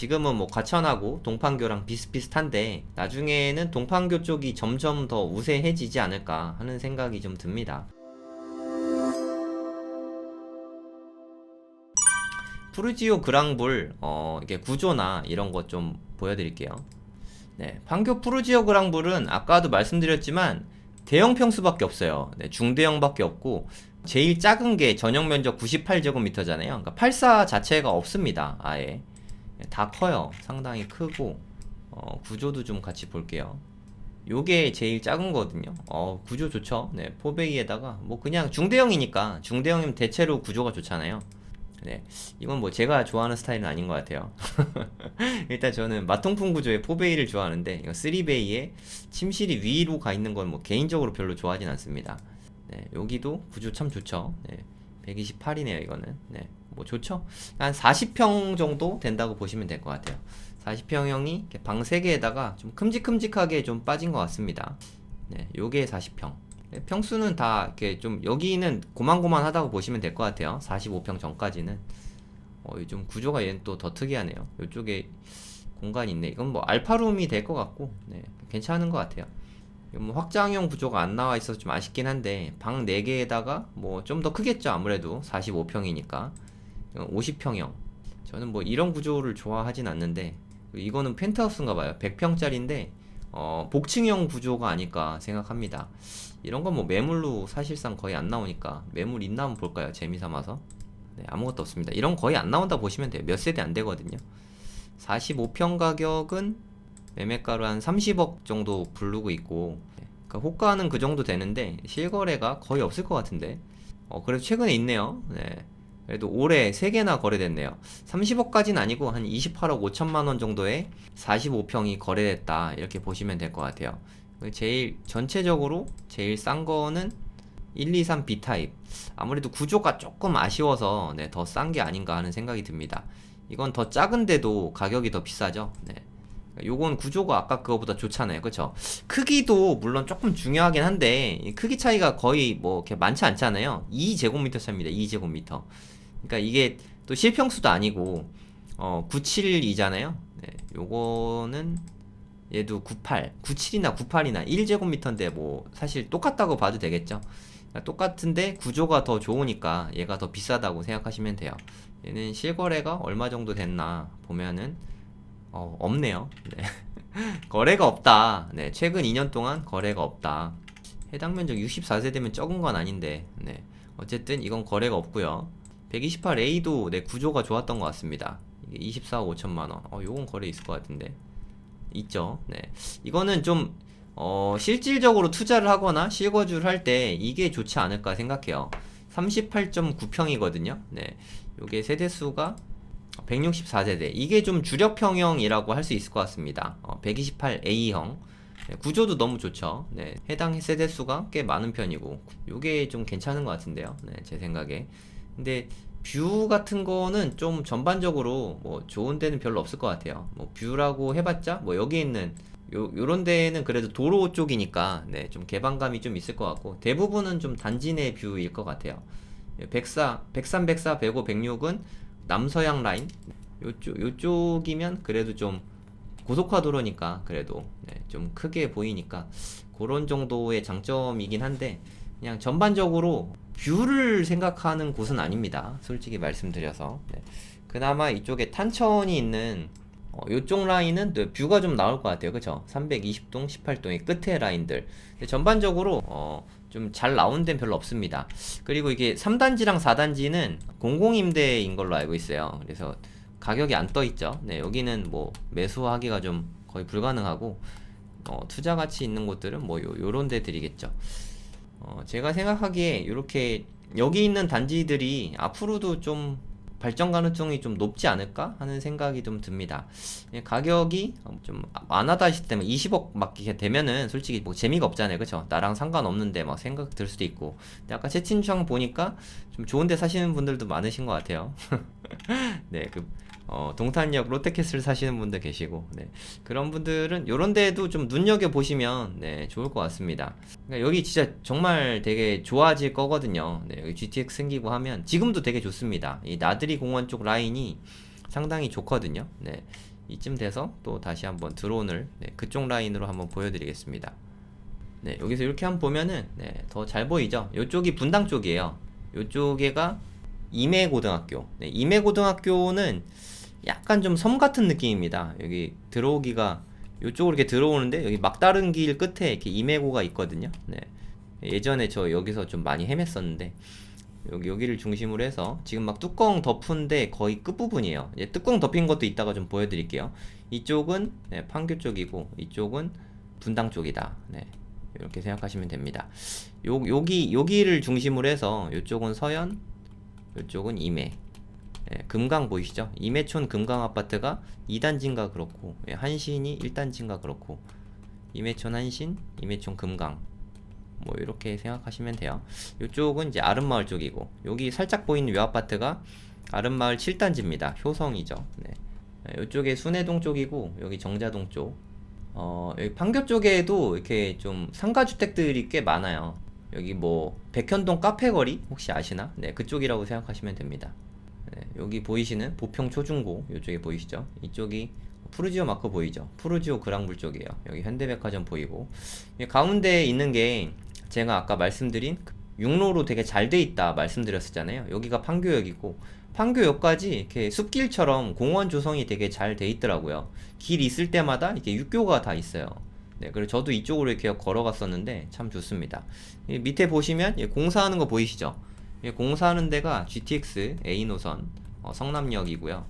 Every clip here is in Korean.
지금은 뭐 과천하고 동판교랑 비슷비슷한데 나중에는 동판교 쪽이 점점 더 우세해지지 않을까 하는 생각이 좀 듭니다. 푸르지오 그랑불 이게 구조나 이런 것 좀 보여드릴게요. 네, 판교 푸르지오 그랑불은 아까도 말씀드렸지만 대형 평수밖에 없어요. 네, 중대형밖에 없고 제일 작은 게 전용 면적 98제곱미터잖아요. 그러니까 84 자체가 없습니다. 아예 다 커요. 상당히 크고 구조도 좀 같이 볼게요. 요게 제일 작은 거거든요. 구조 좋죠. 네, 포베이에다가 뭐 그냥 중대형이니까 중대형이면 대체로 구조가 좋잖아요. 네, 이건 뭐 제가 좋아하는 스타일은 아닌 것 같아요. 일단 저는 마통풍 구조의 포베이를 좋아하는데 이거 3베이에 침실이 위로 가 있는 건 뭐 개인적으로 별로 좋아하진 않습니다. 네, 여기도 구조 참 좋죠. 네, 128이네요 이거는. 네, 뭐 좋죠. 한 40평 정도 된다고 보시면 될 것 같아요. 40평형이 방 3개에다가 좀 큼직큼직하게 좀 빠진 것 같습니다. 네, 요게 40평. 평수는 다 이렇게 좀 여기는 고만고만하다고 보시면 될 것 같아요. 45평 전까지는. 좀 구조가 얘는 또 더 특이하네요. 이쪽에 공간이 있네. 이건 뭐 알파룸이 될 것 같고, 네, 괜찮은 것 같아요. 이건 뭐 확장형 구조가 안 나와 있어서 좀 아쉽긴 한데 방 4개에다가 뭐 좀 더 크겠죠. 아무래도 45평이니까 50평형. 저는 뭐 이런 구조를 좋아하진 않는데 이거는 펜트하우스인가 봐요. 100평짜리인데 복층형 구조가 아닐까 생각합니다. 이런 건 뭐 매물로 사실상 거의 안 나오니까 매물 있나 한번 볼까요? 재미삼아서. 네, 아무것도 없습니다. 이런 거 거의 안 나온다 보시면 돼요. 몇 세대 안 되거든요. 45평 가격은 매매가로 한 30억 정도 부르고 있고, 그러니까 호가는 그 정도 되는데 실거래가 거의 없을 것 같은데. 그래도 최근에 있네요. 네. 그래도 올해 3개나 거래됐네요. 30억까지는 아니고 한 28억 5천만 원 정도에 45평이 거래됐다 이렇게 보시면 될 것 같아요. 제일 전체적으로 제일 싼 거는 123 B타입. 아무래도 구조가 조금 아쉬워서 네, 더 싼 게 아닌가 하는 생각이 듭니다. 이건 더 작은데도 가격이 더 비싸죠. 네. 요건 구조가 아까 그거보다 좋잖아요. 그쵸? 크기도 물론 조금 중요하긴 한데 이 크기 차이가 거의 뭐 이렇게 많지 않잖아요. 2제곱미터 차입니다. 2제곱미터. 그러니까 이게 또 실평수도 아니고 97이잖아요. 네, 요거는 얘도 98, 97이나 98이나 1제곱미터인데 뭐 사실 똑같다고 봐도 되겠죠. 그러니까 똑같은데 구조가 더 좋으니까 얘가 더 비싸다고 생각하시면 돼요. 얘는 실거래가 얼마 정도 됐나 보면은 없네요. 네. 거래가 없다. 네, 최근 2년 동안 거래가 없다. 해당 면적 64세대면 적은 건 아닌데, 네. 어쨌든 이건 거래가 없고요. 128A도 네, 구조가 좋았던 것 같습니다. 이게 24억 5천만원. 요건 거래 있을 것 같은데. 있죠. 네. 이거는 좀, 실질적으로 투자를 하거나 실거주를 할 때 이게 좋지 않을까 생각해요. 38.9평이거든요. 네. 요게 세대수가 164세대. 이게 좀 주력평형이라고 할 수 있을 것 같습니다. 128A형. 네, 구조도 너무 좋죠. 네, 해당 세대수가 꽤 많은 편이고, 요게 좀 괜찮은 것 같은데요. 네, 제 생각에. 근데 뷰 같은 거는 좀 전반적으로 뭐 좋은 데는 별로 없을 것 같아요. 뭐 뷰라고 해봤자 뭐 여기 있는 요런 데는 그래도 도로 쪽이니까 네, 좀 개방감이 좀 있을 것 같고 대부분은 좀 단지 내 뷰일 것 같아요. 103, 104, 105, 106은 남서양 라인 요쪽이면 그래도 좀 고속화 도로니까 그래도 네, 좀 크게 보이니까 그런 정도의 장점이긴 한데 그냥 전반적으로 뷰를 생각하는 곳은 아닙니다. 솔직히 말씀드려서 네. 그나마 이쪽에 탄천이 있는 요쪽 라인은 뷰가 좀 나올 것 같아요. 그쵸? 320동, 18동의 끝에 라인들. 근데 전반적으로 좀 잘 나온 데는 별로 없습니다. 그리고 이게 3단지랑 4단지는 공공임대인 걸로 알고 있어요. 그래서 가격이 안 떠 있죠. 네, 여기는 뭐 매수하기가 좀 거의 불가능하고 투자 가치 있는 곳들은 뭐 요런 데들이겠죠. 제가 생각하기에 이렇게 여기 있는 단지들이 앞으로도 좀 발전 가능성이 좀 높지 않을까 하는 생각이 좀 듭니다. 가격이 좀 안하다 하실 때면 20억 막 이렇게 되면은 솔직히 뭐 재미가 없잖아요. 그쵸? 나랑 상관없는데 막 생각 들 수도 있고. 근데 아까 채팅창 보니까 좀 좋은데 사시는 분들도 많으신 것 같아요. 네, 동탄역 롯데캐슬 사시는 분들 계시고, 네. 그런 분들은 요런 데도 좀 눈여겨보시면, 네, 좋을 것 같습니다. 그러니까 여기 진짜 정말 되게 좋아질 거거든요. 네, 여기 GTX 생기고 하면, 지금도 되게 좋습니다. 이 나들이 공원 쪽 라인이 상당히 좋거든요. 네, 이쯤 돼서 또 다시 한번 드론을 그쪽 라인으로 한번 보여드리겠습니다. 네, 여기서 이렇게 한번 보면은 더 잘 보이죠? 이쪽이 분당 쪽이에요. 이쪽에가 임해고등학교. 임해고등학교는 약간 좀 섬 같은 느낌입니다. 여기 들어오기가 이쪽으로 이렇게 들어오는데 여기 막다른 길 끝에 이렇게 임해고가 있거든요. 예전에 저 여기서 좀 많이 헤맸었는데 여기를 중심으로 해서 지금 막 뚜껑 덮은데 거의 끝부분이에요. 뚜껑 덮인 것도 이따가 좀 보여드릴게요. 이쪽은 판교 쪽이고 이쪽은 분당 쪽이다. 이렇게 생각하시면 됩니다. 여기를 중심으로 해서 이쪽은 서현, 이쪽은 임해. 금강 보이시죠? 임해촌 금강 아파트가 2단지인가 그렇고 한신이 1단지인가 그렇고 임해촌 한신, 임해촌 금강 뭐 이렇게 생각하시면 돼요. 이쪽은 이제 아름마을 쪽이고 여기 살짝 보이는 이 아파트가 아름마을 7단지입니다. 효성이죠. 이쪽에 순회동 쪽이고 여기 정자동 쪽. 여기 판교 쪽에도 이렇게 좀 상가주택들이 꽤 많아요. 여기 뭐 백현동 카페거리 혹시 아시나? 그쪽이라고 생각하시면 됩니다. 여기 보이시는 보평 초중고 이쪽에 보이시죠? 이쪽이 푸르지오 마크 보이죠? 푸르지오 그랑블 쪽이에요. 여기 현대백화점 보이고 가운데 있는 게 제가 아까 말씀드린 육로로 되게 잘 돼 있다 말씀드렸었잖아요. 여기가 판교역이고 판교역까지 이렇게 숲길처럼 공원 조성이 되게 잘 돼 있더라고요. 길 있을 때마다 이렇게 육교가 다 있어요. 그리고 저도 이쪽으로 이렇게 걸어갔었는데 참 좋습니다. 밑에 보시면 공사하는 거 보이시죠? 공사하는 데가 GTX A 노선 성남역이고요.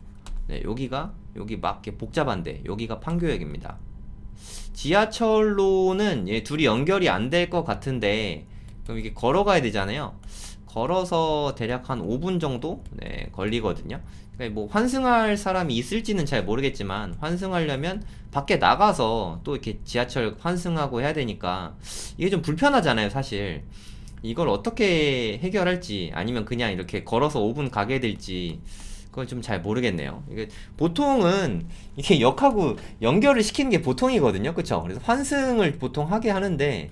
여기 막 이렇게 복잡한데 여기가 판교역입니다. 지하철로는 둘이 연결이 안 될 것 같은데 그럼 이게 걸어가야 되잖아요. 걸어서 대략 한 5분 정도 걸리거든요. 그러니까 뭐 환승할 사람이 있을지는 잘 모르겠지만 환승하려면 밖에 나가서 또 이렇게 지하철 환승하고 해야 되니까 이게 좀 불편하잖아요, 사실. 이걸 어떻게 해결할지 아니면 그냥 이렇게 걸어서 5분 가게 될지 그걸 좀 잘 모르겠네요. 이게 보통은 이게 역하고 연결을 시키는 게 보통이거든요. 그쵸? 그래서 환승을 보통 하게 하는데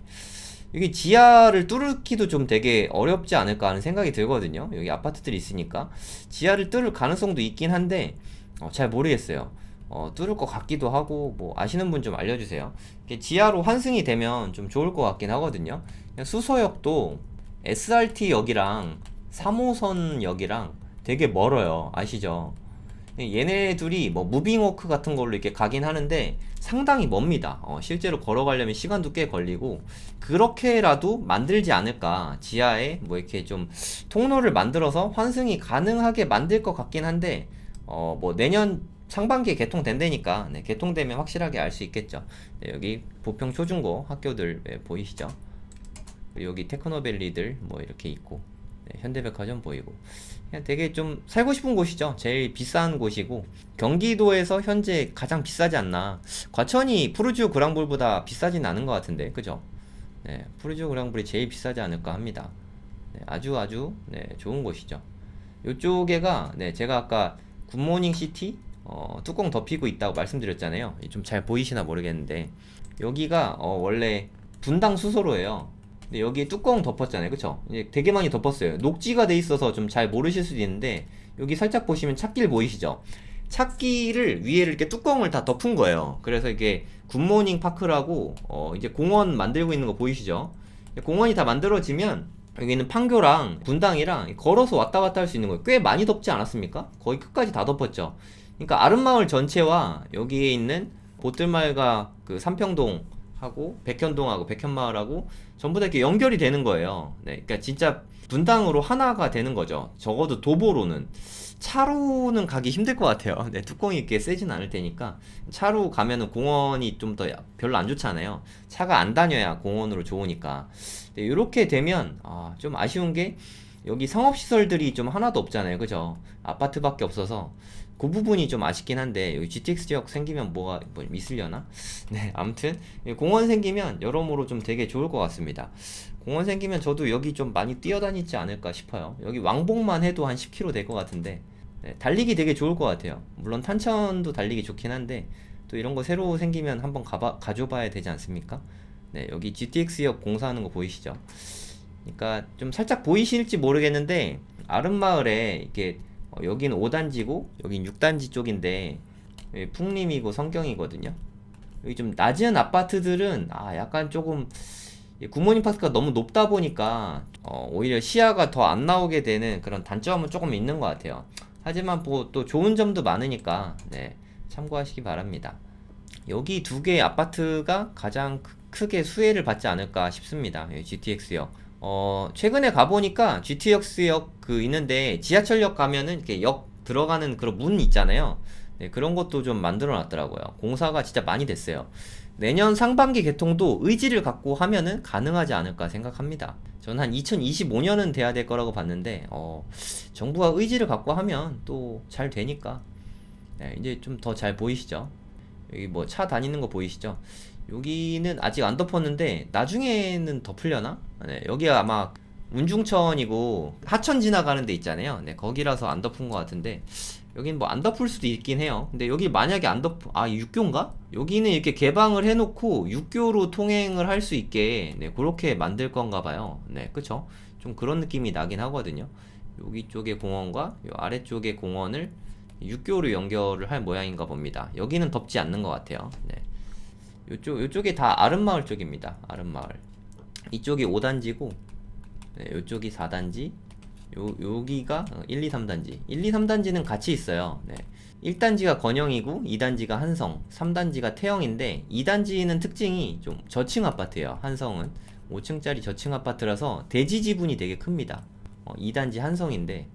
이게 지하를 뚫기도 좀 되게 어렵지 않을까 하는 생각이 들거든요. 여기 아파트들이 있으니까 지하를 뚫을 가능성도 있긴 한데 잘 모르겠어요. 뚫을 것 같기도 하고 뭐 아시는 분 좀 알려주세요. 이게 지하로 환승이 되면 좀 좋을 것 같긴 하거든요. 수서역도 SRT역이랑 3호선역이랑 되게 멀어요. 아시죠? 얘네 둘이 뭐 무빙워크 같은 걸로 이렇게 가긴 하는데 상당히 멉니다. 실제로 걸어가려면 시간도 꽤 걸리고 그렇게라도 만들지 않을까. 지하에 뭐 이렇게 좀 통로를 만들어서 환승이 가능하게 만들 것 같긴 한데 뭐 내년 상반기에 개통된다니까 개통되면 확실하게 알 수 있겠죠. 여기 보평 초중고 학교들 보이시죠? 여기 테크노밸리들 뭐 이렇게 있고 현대백화점 보이고 그냥 되게 좀 살고 싶은 곳이죠. 제일 비싼 곳이고 경기도에서 현재 가장 비싸지 않나. 과천이 푸르지오 그랑블보다 비싸진 않은 것 같은데 그죠? 푸르지오 그랑블이 제일 비싸지 않을까 합니다. 아주 좋은 곳이죠. 요쪽에가 제가 아까 굿모닝 시티 뚜껑 덮이고 있다고 말씀드렸잖아요. 좀 잘 보이시나 모르겠는데 여기가 원래 분당 수소로예요. 근데 여기에 뚜껑 덮었잖아요. 그쵸? 이제 되게 많이 덮었어요. 녹지가 돼 있어서 좀 잘 모르실 수도 있는데 여기 살짝 보시면 찻길 보이시죠? 찻길을 위에 이렇게 뚜껑을 다 덮은 거예요. 그래서 이게 굿모닝 파크라고 이제 공원 만들고 있는 거 보이시죠? 공원이 다 만들어지면 여기는 판교랑 분당이랑 걸어서 왔다 갔다 할 수 있는 거예요. 꽤 많이 덮지 않았습니까? 거의 끝까지 다 덮었죠. 그러니까 아름마을 전체와 여기에 있는 보뜰마을과 그 삼평동하고 백현동하고 백현마을하고 전부 다 이렇게 연결이 되는 거예요. 그러니까 진짜 분당으로 하나가 되는 거죠. 적어도 도보로는. 차로는 가기 힘들 것 같아요. 뚜껑이 이렇게 세진 않을 테니까. 차로 가면은 공원이 좀 더 별로 안 좋잖아요. 차가 안 다녀야 공원으로 좋으니까. 이렇게 되면 좀 아쉬운 게 여기 상업시설들이 좀 하나도 없잖아요. 그죠? 아파트밖에 없어서 그 부분이 좀 아쉽긴 한데 여기 GTX 지역 생기면 뭐가 뭐 있으려나? 아무튼 공원 생기면 여러모로 좀 되게 좋을 것 같습니다. 공원 생기면 저도 여기 좀 많이 뛰어다니지 않을까 싶어요. 여기 왕복만 해도 한 10km 될 것 같은데 달리기 되게 좋을 것 같아요. 물론 탄천도 달리기 좋긴 한데 또 이런 거 새로 생기면 한번 가줘봐야 되지 않습니까? 여기 GTX역 공사하는 거 보이시죠? 그러니까 좀 살짝 보이실지 모르겠는데 아름마을에 이렇게 여긴 5단지고 여긴 6단지 쪽인데 여기 풍림이고 성경이거든요. 여기 좀 낮은 아파트들은 약간 조금 굿모닝 파크가 너무 높다 보니까 오히려 시야가 더 안 나오게 되는 그런 단점은 조금 있는 것 같아요. 하지만 뭐 또 좋은 점도 많으니까 네, 참고하시기 바랍니다. 여기 두 개의 아파트가 가장 크게 수혜를 받지 않을까 싶습니다. GTX역. 최근에 가보니까 GTX역 그 있는데 지하철역 가면은 이렇게 역 들어가는 그런 문 있잖아요. 네, 그런 것도 좀 만들어 놨더라고요. 공사가 진짜 많이 됐어요. 내년 상반기 개통도 의지를 갖고 하면은 가능하지 않을까 생각합니다. 저는 한 2025년은 돼야 될 거라고 봤는데, 정부가 의지를 갖고 하면 또 잘 되니까, 네, 이제 좀 더 잘 보이시죠? 여기 뭐 차 다니는 거 보이시죠? 여기는 아직 안 덮었는데 나중에는 덮으려나? 네, 여기가 아마 운중천이고 하천 지나가는 데 있잖아요. 네, 거기라서 안 덮은 것 같은데 여긴 뭐 안 덮을 수도 있긴 해요. 근데 여기 만약에 안 육교인가? 여기는 이렇게 개방을 해놓고 육교로 통행을 할 수 있게 네, 그렇게 만들 건가 봐요. 네, 그쵸? 좀 그런 느낌이 나긴 하거든요. 여기 쪽의 공원과 요 아래쪽의 공원을 육교로 연결을 할 모양인가 봅니다. 여기는 덮지 않는 것 같아요. 네. 요쪽이 다 아름마을 쪽입니다. 아름마을. 이쪽이 5단지고, 네, 요쪽이 4단지, 여기가 1, 2, 3단지. 1, 2, 3단지는 같이 있어요. 네. 1단지가 건영이고, 2단지가 한성, 3단지가 태영인데, 2단지는 특징이 좀 저층 아파트예요. 한성은. 5층짜리 저층 아파트라서 대지 지분이 되게 큽니다. 2단지 한성인데,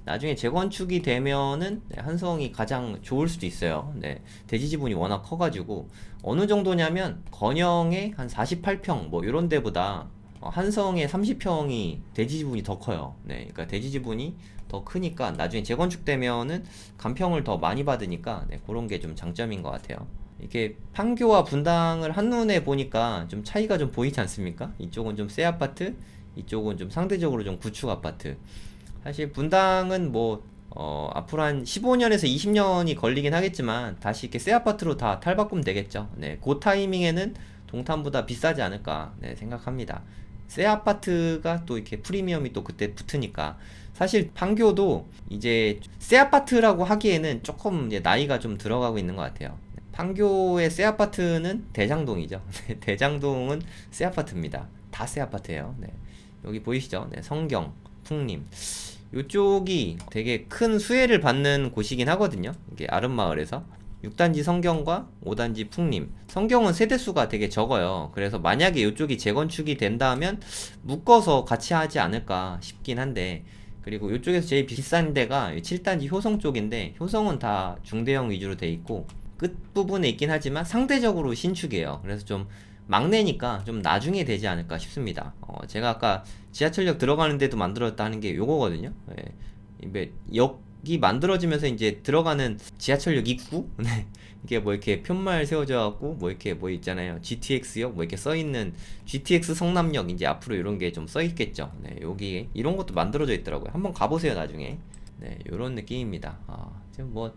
나중에 재건축이 되면은 네, 한성이 가장 좋을 수도 있어요. 네, 대지 지분이 워낙 커가지고 어느 정도냐면 건영의 한 48평 뭐 이런 데보다 한성의 30평이 대지 지분이 더 커요. 네, 그러니까 대지 지분이 더 크니까 나중에 재건축되면은 간평을 더 많이 받으니까 네, 그런 게 좀 장점인 것 같아요. 이렇게 판교와 분당을 한눈에 보니까 좀 차이가 좀 보이지 않습니까? 이쪽은 좀 새 아파트, 이쪽은 좀 상대적으로 좀 구축 아파트. 사실 분당은 뭐 앞으로 한 15년에서 20년이 걸리긴 하겠지만 다시 이렇게 새 아파트로 다 탈바꿈 되겠죠. 네, 그 타이밍에는 동탄보다 비싸지 않을까 네, 생각합니다. 새 아파트가 또 이렇게 프리미엄이 또 그때 붙으니까 사실 판교도 이제 새 아파트라고 하기에는 조금 이제 나이가 좀 들어가고 있는 것 같아요. 판교의 새 아파트는 대장동이죠. 대장동은 새 아파트입니다. 다 새 아파트예요. 네. 여기 보이시죠? 네, 성경, 풍림. 이쪽이 되게 큰 수혜를 받는 곳이긴 하거든요. 이게 아름마을에서 6단지 성경과 5단지 풍림. 성경은 세대수가 되게 적어요. 그래서 만약에 이쪽이 재건축이 된다면 묶어서 같이 하지 않을까 싶긴 한데, 그리고 이쪽에서 제일 비싼 데가 7단지 효성 쪽인데, 효성은 다 중대형 위주로 돼 있고 끝부분에 있긴 하지만 상대적으로 신축이에요. 그래서 좀 막내니까 좀 나중에 되지 않을까 싶습니다. 제가 아까 지하철역 들어가는 데도 만들었다 하는 게 요거거든요. 예. 역이 만들어지면서 이제 들어가는 지하철역 입구? 네. 이게 뭐 이렇게 편말 세워져 갖고 뭐 이렇게 뭐 있잖아요. GTX역 뭐 이렇게 써 있는 GTX 성남역 이제 앞으로 이런 게 좀 써 있겠죠. 네. 여기 이런 것도 만들어져 있더라고요. 한번 가보세요, 나중에. 네, 요런 느낌입니다. 지금 뭐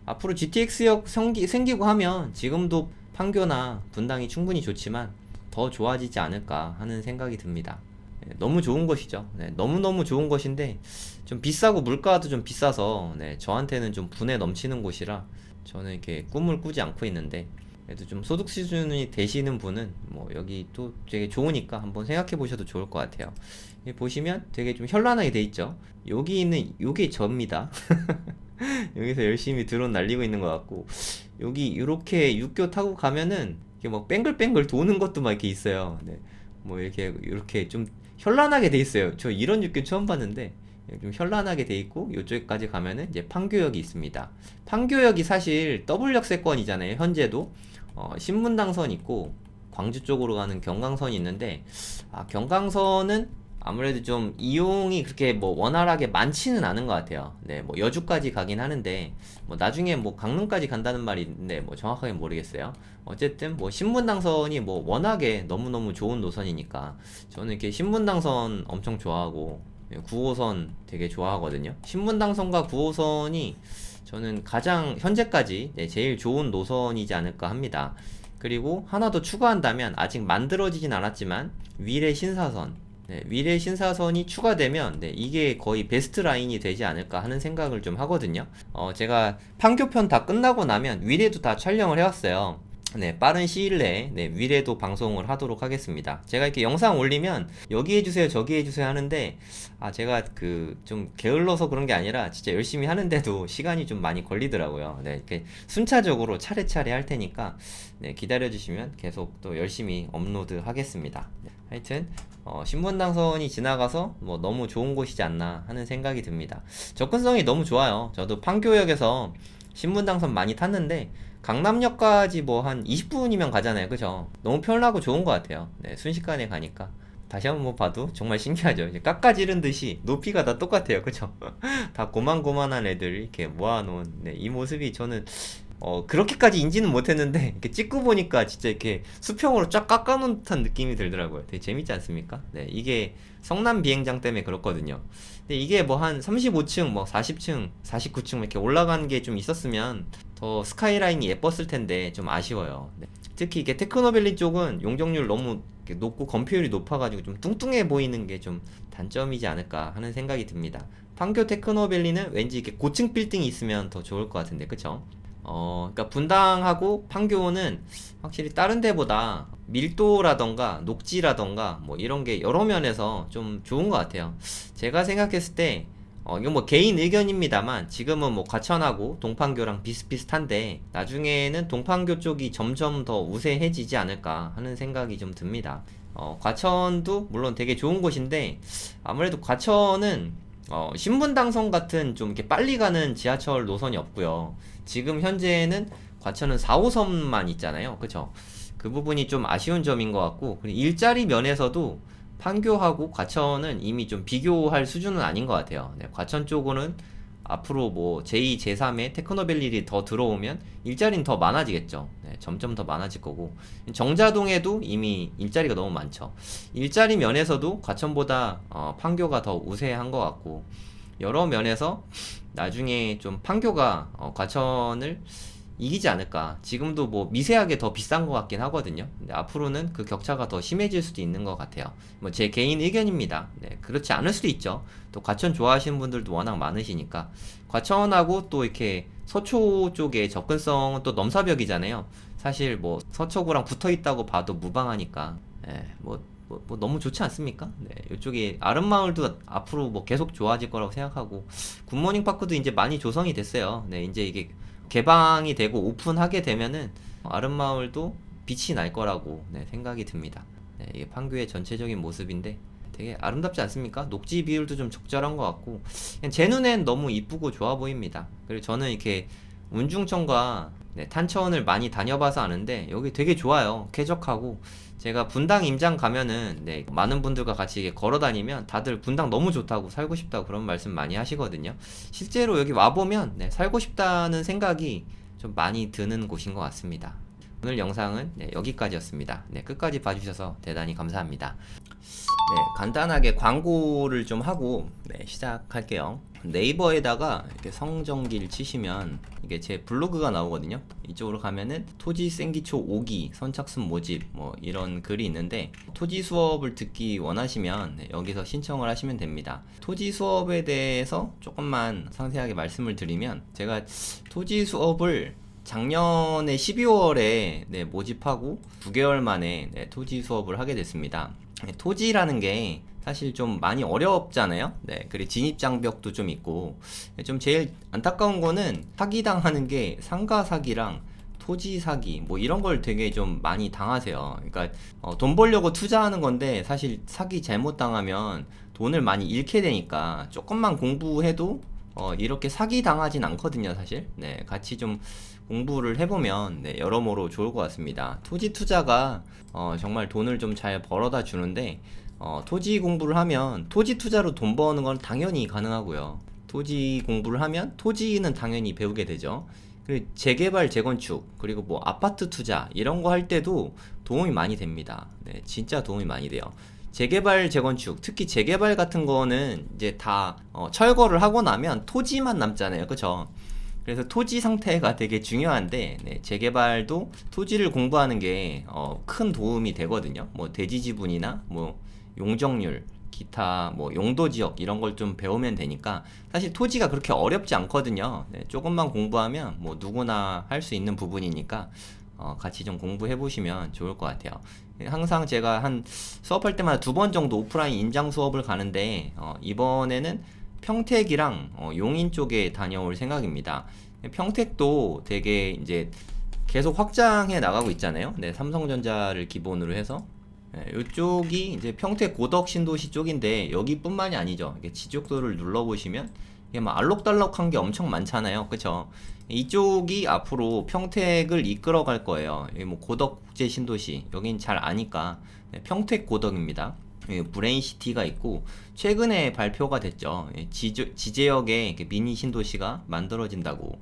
앞으로 GTX역 생기고 하면 지금도 판교나 분당이 충분히 좋지만 더 좋아지지 않을까 하는 생각이 듭니다. 네, 너무 좋은 것이죠. 네, 너무너무 좋은 것인데 좀 비싸고 물가도 좀 비싸서 네, 저한테는 좀 분에 넘치는 곳이라 저는 이렇게 꿈을 꾸지 않고 있는데 그래도 좀 소득 수준이 되시는 분은 뭐 여기 또 되게 좋으니까 한번 생각해 보셔도 좋을 것 같아요. 여기 보시면 되게 좀 현란하게 돼 있죠. 여기 있는 요게 저입니다. 여기서 열심히 드론 날리고 있는 것 같고 여기 이렇게 육교 타고 가면은 이게 막 뱅글뱅글 도는 것도 막 이렇게 있어요. 네. 뭐 이렇게 좀 현란하게 돼 있어요. 저 이런 육교 처음 봤는데 좀 현란하게 돼 있고 이쪽까지 가면은 이제 판교역이 있습니다. 판교역이 사실 더블역세권이잖아요. 현재도 신분당선 있고 광주 쪽으로 가는 경강선이 있는데 경강선은 아무래도 좀 이용이 그렇게 뭐 원활하게 많지는 않은 것 같아요. 네, 뭐 여주까지 가긴 하는데 뭐 나중에 뭐 강릉까지 간다는 말이 있는데 뭐 정확하게 모르겠어요. 어쨌든 뭐 신분당선이 뭐 워낙에 너무너무 좋은 노선이니까 저는 이렇게 신분당선 엄청 좋아하고 9호선 되게 좋아하거든요. 신분당선과 9호선이 저는 가장 현재까지 제일 좋은 노선이지 않을까 합니다. 그리고 하나 더 추가한다면 아직 만들어지진 않았지만 위례 신사선 네, 위례 신사선이 추가되면 네, 이게 거의 베스트 라인이 되지 않을까 하는 생각을 좀 하거든요. 제가 판교편 다 끝나고 나면 위례도 다 촬영을 해왔어요. 네, 빠른 시일 내에 네, 위례도 방송을 하도록 하겠습니다. 제가 이렇게 영상 올리면 여기 해주세요, 저기 해주세요 하는데 제가 그 좀 게을러서 그런 게 아니라 진짜 열심히 하는데도 시간이 좀 많이 걸리더라고요. 네, 이렇게 순차적으로 차례차례 할 테니까 네, 기다려주시면 계속 또 열심히 업로드 하겠습니다. 네, 하여튼 신분당선이 지나가서 뭐 너무 좋은 곳이지 않나 하는 생각이 듭니다. 접근성이 너무 좋아요. 저도 판교역에서 신분당선 많이 탔는데 강남역까지 뭐 한 20분이면 가잖아요. 그죠? 너무 편하고 좋은 것 같아요. 네, 순식간에 가니까. 다시 한번 뭐 봐도 정말 신기하죠. 이제 깎아지른 듯이 높이가 다 똑같아요. 그죠? 다 고만고만한 애들 이렇게 모아놓은 네, 이 모습이 저는 그렇게까지 인지는 못했는데 이렇게 찍고 보니까 진짜 이렇게 수평으로 쫙 깎아놓은 듯한 느낌이 들더라고요. 되게 재밌지 않습니까? 네, 이게 성남 비행장 때문에 그렇거든요. 근데 이게 뭐 한 35층, 뭐 40층, 49층 이렇게 올라간 게 좀 있었으면 더 스카이라인이 예뻤을 텐데 좀 아쉬워요. 네. 특히 이게 테크노밸리 쪽은 용적률 너무 높고 건폐율이 높아가지고 좀 뚱뚱해 보이는 게 좀 단점이지 않을까 하는 생각이 듭니다. 판교 테크노밸리는 왠지 이렇게 고층 빌딩이 있으면 더 좋을 것 같은데, 그쵸? 그러니까 분당하고 판교는 확실히 다른 데보다 밀도라던가 녹지라던가 뭐 이런 게 여러 면에서 좀 좋은 것 같아요. 제가 생각했을 때 이건 뭐 개인 의견입니다만 지금은 뭐 과천하고 동판교랑 비슷비슷한데 나중에는 동판교 쪽이 점점 더 우세해지지 않을까 하는 생각이 좀 듭니다. 과천도 물론 되게 좋은 곳인데 아무래도 과천은 신분당선 같은 좀 이렇게 빨리 가는 지하철 노선이 없고요. 지금 현재는 과천은 4호선만 있잖아요. 그쵸? 그 부분이 좀 아쉬운 점인 것 같고, 그리고 일자리 면에서도 판교하고 과천은 이미 좀 비교할 수준은 아닌 것 같아요. 네, 과천 쪽으로는 앞으로 뭐 제2, 제3의 테크노밸리를 더 들어오면 일자리는 더 많아지겠죠. 네, 점점 더 많아질 거고 정자동에도 이미 일자리가 너무 많죠. 일자리 면에서도 과천보다 판교가 더 우세한 것 같고 여러 면에서 나중에 좀 판교가 과천을 이기지 않을까. 지금도 뭐 미세하게 더 비싼 것 같긴 하거든요. 근데 앞으로는 그 격차가 더 심해질 수도 있는 것 같아요. 뭐 제 개인 의견입니다. 네, 그렇지 않을 수도 있죠. 또 과천 좋아하시는 분들도 워낙 많으시니까. 과천하고 또 이렇게 서초 쪽의 접근성은 또 넘사벽이잖아요. 사실 뭐 서초구랑 붙어 있다고 봐도 무방하니까. 네, 뭐 너무 좋지 않습니까? 네, 이쪽이 아름마을도 앞으로 뭐 계속 좋아질 거라고 생각하고 굿모닝 파크도 이제 많이 조성이 됐어요. 네, 이제 이게 개방이 되고 오픈하게 되면은 아름마을도 빛이 날 거라고 네, 생각이 듭니다. 네, 이게 판교의 전체적인 모습인데 되게 아름답지 않습니까? 녹지 비율도 좀 적절한 것 같고 그냥 제 눈엔 너무 이쁘고 좋아 보입니다. 그리고 저는 이렇게 운중천과 네, 탄천을 많이 다녀봐서 아는데 여기 되게 좋아요. 쾌적하고 제가 분당 임장 가면은 네, 많은 분들과 같이 이렇게 걸어 다니면 다들 분당 너무 좋다고 살고 싶다고 그런 말씀 많이 하시거든요. 실제로 여기 와보면 네, 살고 싶다는 생각이 좀 많이 드는 곳인 것 같습니다. 오늘 영상은 네, 여기까지였습니다. 네, 끝까지 봐주셔서 대단히 감사합니다. 네, 간단하게 광고를 좀 하고 네, 시작할게요. 네이버에다가 이렇게 성정길 치시면 이게 제 블로그가 나오거든요. 이쪽으로 가면은 토지 생기초 5기 선착순 모집 뭐 이런 글이 있는데 토지 수업을 듣기 원하시면 네, 여기서 신청을 하시면 됩니다. 토지 수업에 대해서 조금만 상세하게 말씀을 드리면 제가 토지 수업을 작년에 12월에 네, 모집하고 9개월 만에 네, 토지 수업을 하게 됐습니다. 토지라는 게 사실 좀 많이 어렵잖아요. 네, 그리고 진입장벽도 좀 있고 좀 제일 안타까운 거는 사기당하는 게 상가 사기랑 토지 사기 뭐 이런 걸 되게 좀 많이 당하세요. 그러니까 돈 벌려고 투자하는 건데 사실 사기 잘못 당하면 돈을 많이 잃게 되니까 조금만 공부해도 이렇게 사기 당하진 않거든요, 사실. 네, 같이 좀 공부를 해보면 네, 여러모로 좋을 것 같습니다. 토지 투자가 정말 돈을 좀 잘 벌어다 주는데 토지 공부를 하면 토지 투자로 돈 버는 건 당연히 가능하고요. 토지 공부를 하면 토지는 당연히 배우게 되죠. 그리고 재개발, 재건축, 그리고 뭐 아파트 투자 이런 거 할 때도 도움이 많이 됩니다. 네, 진짜 도움이 많이 돼요. 재개발, 재건축, 특히 재개발 같은 거는 이제 다 철거를 하고 나면 토지만 남잖아요. 그쵸? 그래서 토지 상태가 되게 중요한데 네, 재개발도 토지를 공부하는 게 큰 도움이 되거든요. 뭐 대지 지분이나 뭐 용적률 기타 뭐 용도 지역 이런 걸 좀 배우면 되니까 사실 토지가 그렇게 어렵지 않거든요. 네, 조금만 공부하면 뭐 누구나 할 수 있는 부분이니까 같이 좀 공부해 보시면 좋을 것 같아요. 항상 제가 한 수업할 때마다 2번 정도 오프라인 인장 수업을 가는데 이번에는 평택이랑 용인 쪽에 다녀올 생각입니다. 평택도 되게 이제 계속 확장해 나가고 있잖아요. 네, 삼성전자를 기본으로 해서 이쪽이 이제 평택 고덕 신도시 쪽인데 여기뿐만이 아니죠. 이렇게 지적도를 눌러보시면 이게 막 알록달록한 게 엄청 많잖아요. 그쵸? 이쪽이 앞으로 평택을 이끌어 갈 거예요. 여기 뭐 고덕 국제 신도시 여긴 잘 아니까 네, 평택 고덕입니다. 브레인시티가 있고 최근에 발표가 됐죠. 지제역에 미니 신도시가 만들어진다고.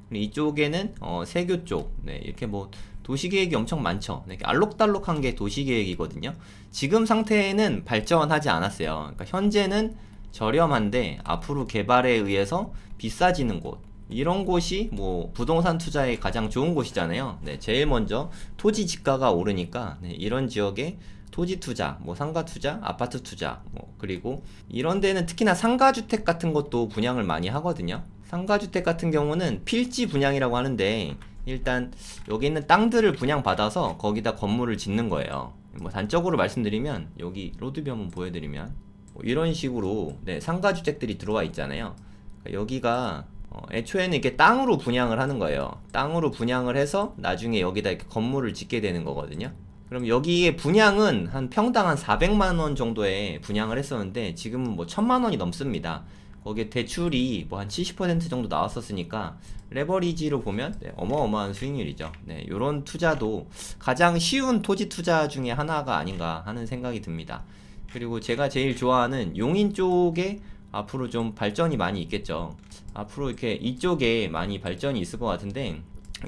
그리고 이쪽에는 세교 쪽 네, 이렇게 뭐 도시계획이 엄청 많죠. 네, 알록달록한 게 도시계획이거든요. 지금 상태는 발전하지 않았어요. 그러니까 현재는 저렴한데 앞으로 개발에 의해서 비싸지는 곳 이런 곳이 뭐 부동산 투자에 가장 좋은 곳이잖아요. 네, 제일 먼저 토지 지가가 오르니까 네, 이런 지역에 토지 투자, 뭐 상가 투자, 아파트 투자, 뭐 그리고 이런 데는 특히나 상가주택 같은 것도 분양을 많이 하거든요. 상가주택 같은 경우는 필지 분양이라고 하는데 일단 여기 있는 땅들을 분양받아서 거기다 건물을 짓는 거예요. 뭐 단적으로 말씀드리면 여기 로드뷰 한번 보여드리면 뭐 이런 식으로 네, 상가주택들이 들어와 있잖아요. 그러니까 여기가 애초에는 이렇게 땅으로 분양을 하는 거예요. 땅으로 분양을 해서 나중에 여기다 이렇게 건물을 짓게 되는 거거든요. 그럼 여기에 분양은 한 평당 한 400만 원 정도에 분양을 했었는데 지금은 뭐 1000만 원이 넘습니다. 거기에 대출이 뭐 한 70% 정도 나왔었으니까 레버리지로 보면 네, 어마어마한 수익률이죠. 네, 요런 투자도 가장 쉬운 토지 투자 중에 하나가 아닌가 하는 생각이 듭니다. 그리고 제가 제일 좋아하는 용인 쪽에 앞으로 좀 발전이 많이 있겠죠. 앞으로 이렇게 이쪽에 많이 발전이 있을 것 같은데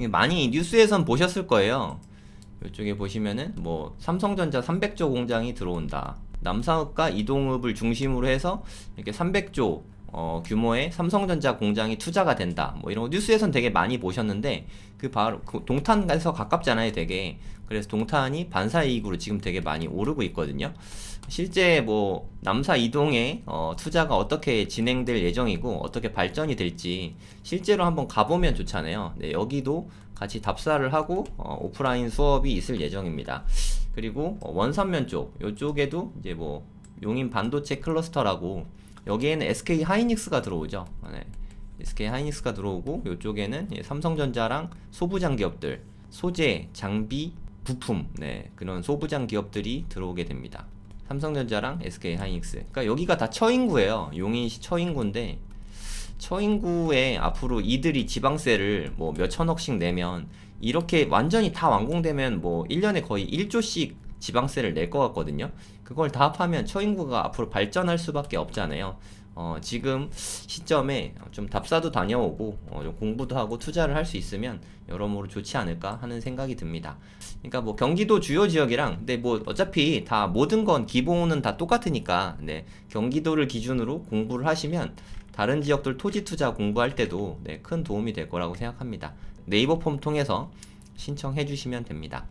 많이 뉴스에선 보셨을 거예요. 이쪽에 보시면은 뭐 삼성전자 300조 공장이 들어온다. 남사읍과 이동읍을 중심으로 해서 이렇게 300조 규모의 삼성전자 공장이 투자가 된다. 뭐 이런 거 뉴스에선 되게 많이 보셨는데 그 바로 그 동탄에서 가깝잖아요, 되게. 그래서 동탄이 반사이익으로 지금 되게 많이 오르고 있거든요. 실제 뭐 남사 이동에 투자가 어떻게 진행될 예정이고 어떻게 발전이 될지 실제로 한번 가보면 좋잖아요. 네, 여기도 같이 답사를 하고 오프라인 수업이 있을 예정입니다. 그리고 원산면 쪽 이쪽에도 이제 뭐 용인 반도체 클러스터라고 여기에는 SK 하이닉스가 들어오죠. 네. SK 하이닉스가 들어오고 이쪽에는 삼성전자랑 소부장 기업들, 소재, 장비, 부품, 네, 그런 소부장 기업들이 들어오게 됩니다. 삼성전자랑 SK 하이닉스. 그러니까 여기가 다 처인구예요. 용인시 처인구인데 처인구에 앞으로 이들이 지방세를 뭐 몇천억씩 내면 이렇게 완전히 다 완공되면 뭐 1년에 거의 1조씩 지방세를 낼 것 같거든요. 그걸 다 합하면 처인구가 앞으로 발전할 수밖에 없잖아요. 지금 시점에 좀 답사도 다녀오고 좀 공부도 하고 투자를 할 수 있으면 여러모로 좋지 않을까 하는 생각이 듭니다. 그러니까 뭐 경기도 주요 지역이랑 근데 뭐 어차피 다 모든 건 기본은 다 똑같으니까 네, 경기도를 기준으로 공부를 하시면 다른 지역들 토지 투자 공부할 때도 네, 큰 도움이 될 거라고 생각합니다. 네이버 폼 통해서 신청해 주시면 됩니다.